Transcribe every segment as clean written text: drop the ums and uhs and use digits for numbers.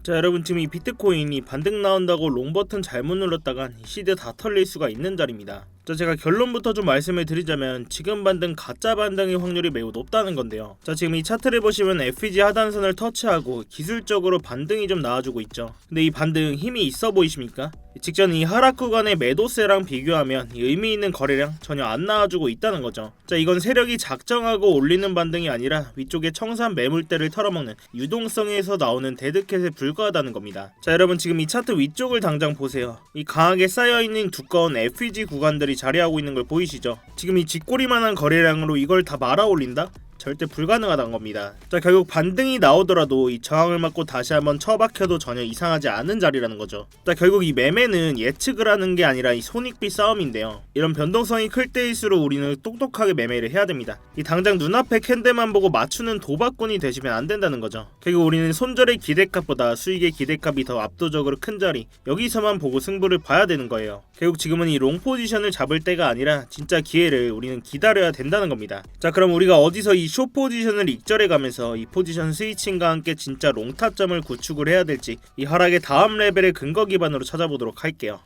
자, 여러분, 지금 이 비트코인이 반등 나온다고 롱 버튼 잘못 눌렀다간 시대 다 털릴 수가 있는 자리입니다. 자, 제가 결론부터 좀 말씀을 드리자면 지금 반등 가짜 반등의 확률이 매우 높다는 건데요. 자, 지금 이 차트를 보시면 FEG 하단선을 터치하고 기술적으로 반등이 좀 나와주고 있죠. 근데 이 반등 힘이 있어 보이십니까? 직전 이 하락 구간의 매도세랑 비교하면 의미 있는 거래량 전혀 안 나와주고 있다는 거죠. 자, 이건 세력이 작정하고 올리는 반등이 아니라 위쪽에 청산 매물대를 털어먹는 유동성에서 나오는 데드캣에 불과하다는 겁니다. 자, 여러분, 지금 이 차트 위쪽을 당장 보세요. 이 강하게 쌓여있는 두꺼운 FEG 구간들이 자리하고 있는 걸 보이시죠? 지금 이 쥐꼬리만한 거래량으로 이걸 다 말아 올린다? 절대 불가능하다는 겁니다. 자, 결국 반등이 나오더라도 이 저항을 맞고 다시 한번 처박혀도 전혀 이상하지 않은 자리라는 거죠. 자, 결국 이 매매는 예측을 하는 게 아니라 이 손익비 싸움인데요. 이런 변동성이 클 때일수록 우리는 똑똑하게 매매를 해야 됩니다. 이 당장 눈앞에 캔들만 보고 맞추는 도박꾼이 되시면 안 된다는 거죠. 결국 우리는 손절의 기대값보다 수익의 기대값이 더 압도적으로 큰 자리, 여기서만 보고 승부를 봐야 되는 거예요. 결국 지금은 이 롱 포지션을 잡을 때가 아니라 진짜 기회를 우리는 기다려야 된다는 겁니다. 자, 그럼 우리가 어디서 이 숏 포지션을 익절해 가면서 이 포지션 스위칭과 함께 진짜 롱 타점을 구축을 해야 될지 이 하락의 다음 레벨의 근거 기반으로 찾아보도록 할게요.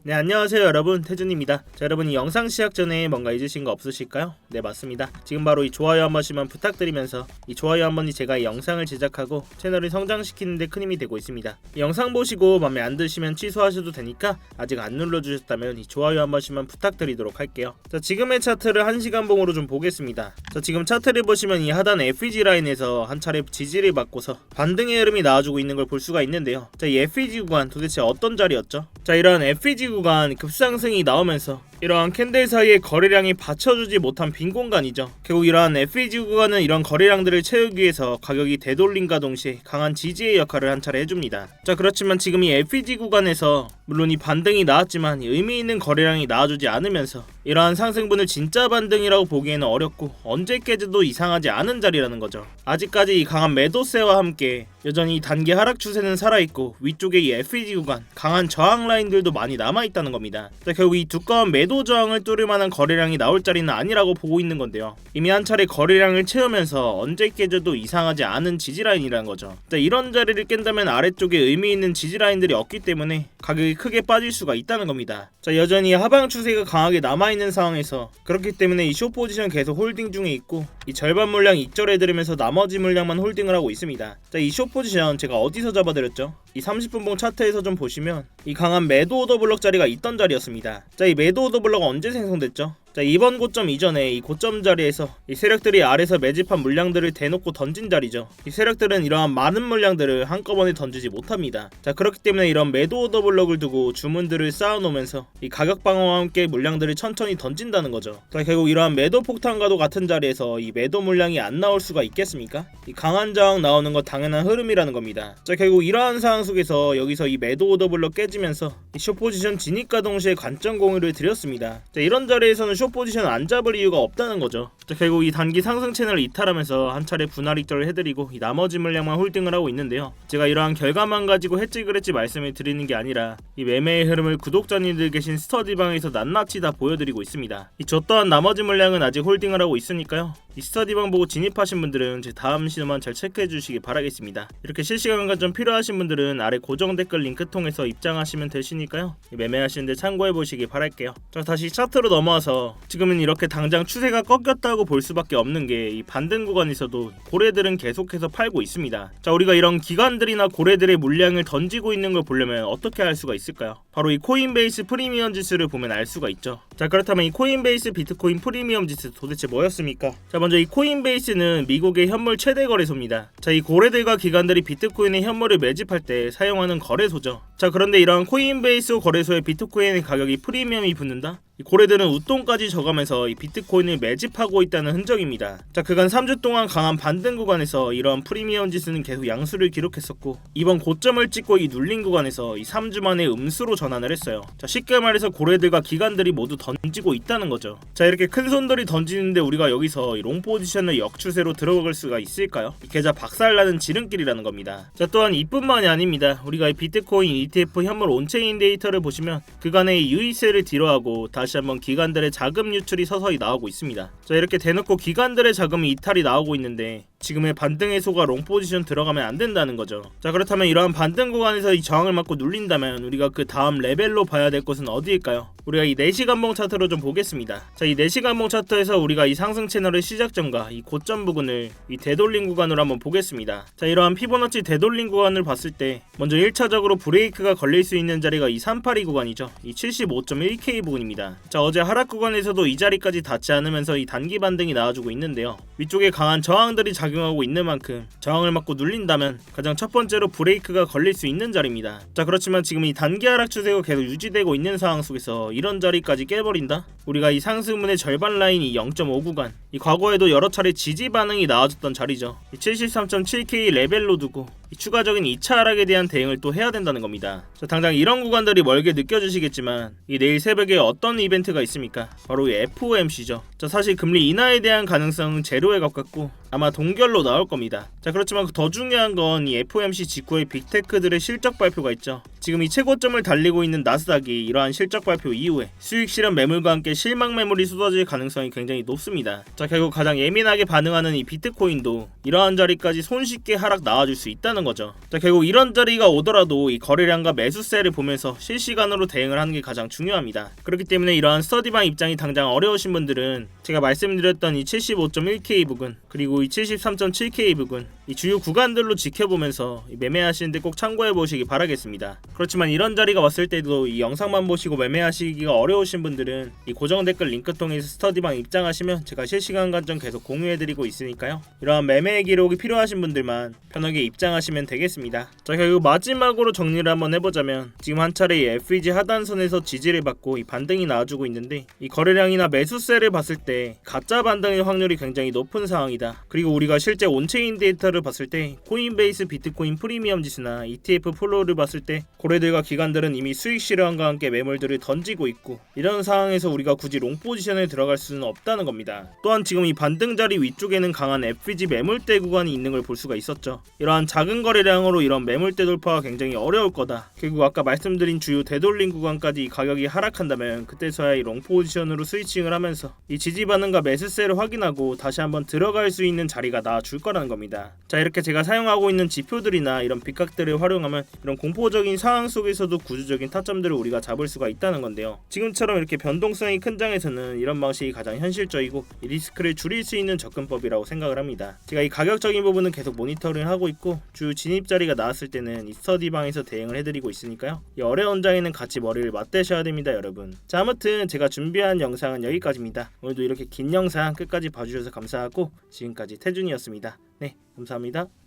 네, 안녕하세요 여러분, 태준입니다. 자, 여러분, 이 영상 시작 전에 뭔가 잊으신 거 없으실까요? 네, 맞습니다. 지금 바로 이 좋아요 한 번씩만 부탁드리면서 이 좋아요 한 번이 제가 이 영상을 제작하고 채널을 성장시키는 데 큰 힘이 되고 있습니다. 이 영상 보시고 맘에 안 드시면 취소하셔도 되니까 아직 안 눌러주셨다면 이 좋아요 한 번씩만 부탁드리도록 할게요. 자, 지금의 차트를 1시간 봉으로 좀 보겠습니다. 자, 지금 차트를 보시면 이 하단 FEG 라인에서 한 차례 지지를 받고서 반등의 흐름이 나와주고 있는 걸 볼 수가 있는데요. 자, 이 FEG 구간 도대체 어떤 자리였죠? 자, 이런 FEG 구간 급상승이 나오면서 이러한 캔들 사이의 거래량이 받쳐주지 못한 빈 공간이죠. 결국 이러한 FEG 구간은 이런 거래량들을 채우기 위해서 가격이 되돌림과 동시에 강한 지지의 역할을 한 차례 해줍니다. 자, 그렇지만 지금 이 FEG 구간에서 물론 이 반등이 나왔지만 의미 있는 거래량이 나와주지 않으면서 이러한 상승분을 진짜 반등이라고 보기에는 어렵고 언제 깨져도 이상하지 않은 자리라는 거죠. 아직까지 이 강한 매도세와 함께 여전히 단기 하락 추세는 살아있고 위쪽에 이 FEG 구간 강한 저항 라인들도 많이 남아있다는 겁니다. 자, 결국 이 두꺼운 매도 저항을 뚫을 만한 거래량이 나올 자리는 아니라고 보고 있는 건데요. 이미 한 차례 거래량을 채우면서 언제 깨져도 이상하지 않은 지지라인이라는 거죠. 자, 이런 자리를 깬다면 아래쪽에 의미 있는 지지라인들이 없기 때문에 가격이 크게 빠질 수가 있다는 겁니다. 자, 여전히 하방 추세가 강하게 남아있는 상황에서 그렇기 때문에 이 숏 포지션 계속 홀딩 중에 있고 이 절반 물량 익절해 들으면서 나머지 물량만 홀딩을 하고 있습니다. 자, 이 숏 포지션 제가 어디서 잡아드렸죠? 이 30분봉 차트에서 좀 보시면 이 강한 매도 오더 블럭 자리가 있던 자리였습니다. 자, 이 매도 오더 블럭은 언제 생성됐죠? 자, 이번 고점 이전에 이 고점 자리에서 이 세력들이 아래서 매집한 물량들을 대놓고 던진 자리죠. 이 세력들은 이러한 많은 물량들을 한꺼번에 던지지 못합니다. 자, 그렇기 때문에 이런 매도 오더 블럭을 두고 주문들을 쌓아놓으면서 이 가격 방어와 함께 물량들을 천천히 던진다는 거죠. 자, 결국 이러한 매도 폭탄과도 같은 자리에서 이 매도 물량이 안 나올 수가 있겠습니까? 이 강한 저항 나오는 거 당연한 흐름이라는 겁니다. 자, 결국 이러한 상황 속에서 여기서 이 매도 오더 블럭 깨지면서 이 숏 포지션 진입과 동시에 관점 공유를 드렸습니다. 자, 이런 자리에서는 숏 포지션 안 잡을 이유가 없다는 거죠. 자, 결국 이 단기 상승 채널을 이탈하면서 한 차례 분할 익절을 해드리고 이 나머지 물량만 홀딩을 하고 있는데요. 제가 이러한 결과만 가지고 했지 그랬지 말씀을 드리는 게 아니라 이 매매의 흐름을 구독자님들 계신 스터디방에서 낱낱이 다 보여드리고 있습니다. 저 또한 나머지 물량은 아직 홀딩을 하고 있으니까요. 이 스터디방 보고 진입하신 분들은 제 다음 신호만 잘 체크해 주시기 바라겠습니다. 이렇게 실시간 관점 필요하신 분들은 아래 고정 댓글 링크 통해서 입장하시면 되시니까요. 매매하시는데 참고해 보시기 바랄게요. 자, 다시 차트로 넘어와서 지금은 이렇게 당장 추세가 꺾였다고 볼 수밖에 없는 게 이 반등 구간에서도 고래들은 계속해서 팔고 있습니다. 자, 우리가 이런 기관들이나 고래들의 물량을 던지고 있는 걸 보려면 어떻게 할 수가 있을까요? 바로 이 코인베이스 프리미엄 지수를 보면 알 수가 있죠. 자, 그렇다면 이 코인베이스 비트코인 프리미엄 지수 도대체 뭐였습니까? 자, 먼저 이 코인베이스는 미국의 현물 최대 거래소입니다. 자, 이 고래들과 기관들이 비트코인의 현물을 매집할 때 사용하는 거래소죠. 자, 그런데 이러한 코인베이스 거래소의 비트코인의 가격이 프리미엄이 붙는다? 이 고래들은 웃돈까지 져가면서 이 비트코인을 매집하고 있다는 흔적입니다. 자, 그간 3주 동안 강한 반등 구간에서 이런 프리미엄 지수는 계속 양수를 기록했었고 이번 고점을 찍고 이 눌린 구간에서 이 3주 만에 음수로 전환을 했어요. 자, 쉽게 말해서 고래들과 기관들이 모두 던지고 있다는 거죠. 자, 이렇게 큰 손들이 던지는데 우리가 여기서 이 롱 포지션을 역추세로 들어갈 수가 있을까요? 계좌 박살나는 지름길이라는 겁니다. 자, 또한 이뿐만이 아닙니다. 우리가 이 비트코인 ETF 현물 온체인 데이터를 보시면 그간의 유의세를 뒤로하고 다시 다시 한번 기관들의 자금 유출이 서서히 나오고 있습니다. 자, 이렇게 대놓고 기관들의 자금이 이탈이 나오고 있는데 지금의 반등 해소가 롱 포지션 들어가면 안 된다는 거죠. 자, 그렇다면 이러한 반등 구간에서 이 저항을 맞고 눌린다면 우리가 그 다음 레벨로 봐야 될 곳은 어디일까요? 우리가 이 4시간봉 차트로 좀 보겠습니다. 자, 이 4시간봉 차트에서 우리가 이 상승 채널의 시작점과 이 고점 부근을 이 되돌림 구간으로 한번 보겠습니다. 자, 이러한 피보나치 되돌림 구간을 봤을 때 먼저 1차적으로 브레이크가 걸릴 수 있는 자리가 이 382 구간이죠. 이 75.1K 부근입니다. 자, 어제 하락 구간에서도 이 자리까지 닿지 않으면서 이 단기 반등이 나와주고 있는데요. 위쪽에 강한 저항들이 작용하고 있는 만큼 저항을 맞고 눌린다면 가장 첫 번째로 브레이크가 걸릴 수 있는 자리입니다. 자, 그렇지만 지금 이 단기 하락 추세가 계속 유지되고 있는 상황 속에서 이런 자리까지 깨버린다? 우리가 이 상승분의 절반 라인이 0.5 구간, 이 과거에도 여러 차례 지지 반응이 나와줬던 자리죠. 이 73.7K 레벨로 두고 이 추가적인 2차 하락에 대한 대응을 또 해야 된다는 겁니다. 자, 당장 이런 구간들이 멀게 느껴지시겠지만 이 내일 새벽에 어떤 이벤트가 있습니까? 바로 이 FOMC죠. 자, 사실 금리 인하에 대한 가능성은 제로에 가깝고 아마 동결로 나올 겁니다. 자, 그렇지만 더 중요한 건 이 FOMC 직후에 빅테크들의 실적 발표가 있죠. 지금 이 최고점을 달리고 있는 나스닥이 이러한 실적 발표 이후에 수익 실현 매물과 함께 실망 매물이 쏟아질 가능성이 굉장히 높습니다. 자, 결국 가장 예민하게 반응하는 이 비트코인도 이러한 자리까지 손쉽게 하락 나와줄 수 있다는 거죠. 자, 결국 이런 자리가 오더라도 이 거래량과 매수세를 보면서 실시간으로 대응을 하는 게 가장 중요합니다. 그렇기 때문에 이러한 스터디방 입장이 당장 어려우신 분들은 제가 말씀드렸던 이 75.1K 부근 그리고 이 73.7K 부근 이 주요 구간들로 지켜보면서 매매하시는데 꼭 참고해 보시기 바라겠습니다. 그렇지만 이런 자리가 왔을 때도 이 영상만 보시고 매매하시기가 어려우신 분들은 이 고정 댓글 링크 통해서 스터디방 입장하시면 제가 실시간 관점 계속 공유해드리고 있으니까요. 이러한 매매 기록이 필요하신 분들만 편하게 입장하시면 되겠습니다. 자, 결국 마지막으로 정리를 한번 해보자면 지금 한 차례 이 FEG 하단선에서 지지를 받고 이 반등이 나와주고 있는데 이 거래량이나 매수세를 봤을 때 가짜 반등의 확률이 굉장히 높은 상황이다. 그리고 우리가 실제 온체인 데이터를 봤을 때 코인베이스 비트코인 프리미엄 지수나 ETF 플로우를 봤을 때 고래들과 기관들은 이미 수익 실현과 함께 매물들을 던지고 있고 이런 상황에서 우리가 굳이 롱 포지션에 들어갈 수는 없다는 겁니다. 또한 지금 이 반등 자리 위쪽에는 강한 FEG 매물대 구간이 있는 걸 볼 수가 있었죠. 이러한 작은 거래량으로 이런 매물대 돌파가 굉장히 어려울 거다. 결국 아까 말씀드린 주요 되돌림 구간까지 가격이 하락한다면 그때서야 이 롱 포지션으로 스위칭을 하면서 이 지지 반응과 매수세를 확인하고 다시 한번 들어갈 수 있는 자리가 나와줄 거라는 겁니다. 자, 이렇게 제가 사용하고 있는 지표들이나 이런 빗각들을 활용하면 이런 공포적인 상황 속에서도 구조적인 타점들을 우리가 잡을 수가 있다는 건데요. 지금처럼 이렇게 변동성이 큰 장에서는 이런 방식이 가장 현실적이고 이 리스크를 줄일 수 있는 접근법이라고 생각을 합니다. 제가 이 가격적인 부분은 계속 모니터링 하고 있고 주 진입 자리가 나왔을 때는 이 스터디방에서 대응을 해드리고 있으니까요. 이 어려운 장에는 같이 머리를 맞대셔야 됩니다, 여러분. 자, 아무튼 제가 준비한 영상은 여기까지입니다. 오늘도 이렇게 긴 영상 끝까지 봐주셔서 감사하고 지금까지 태준이었습니다. 네, 감사합니다.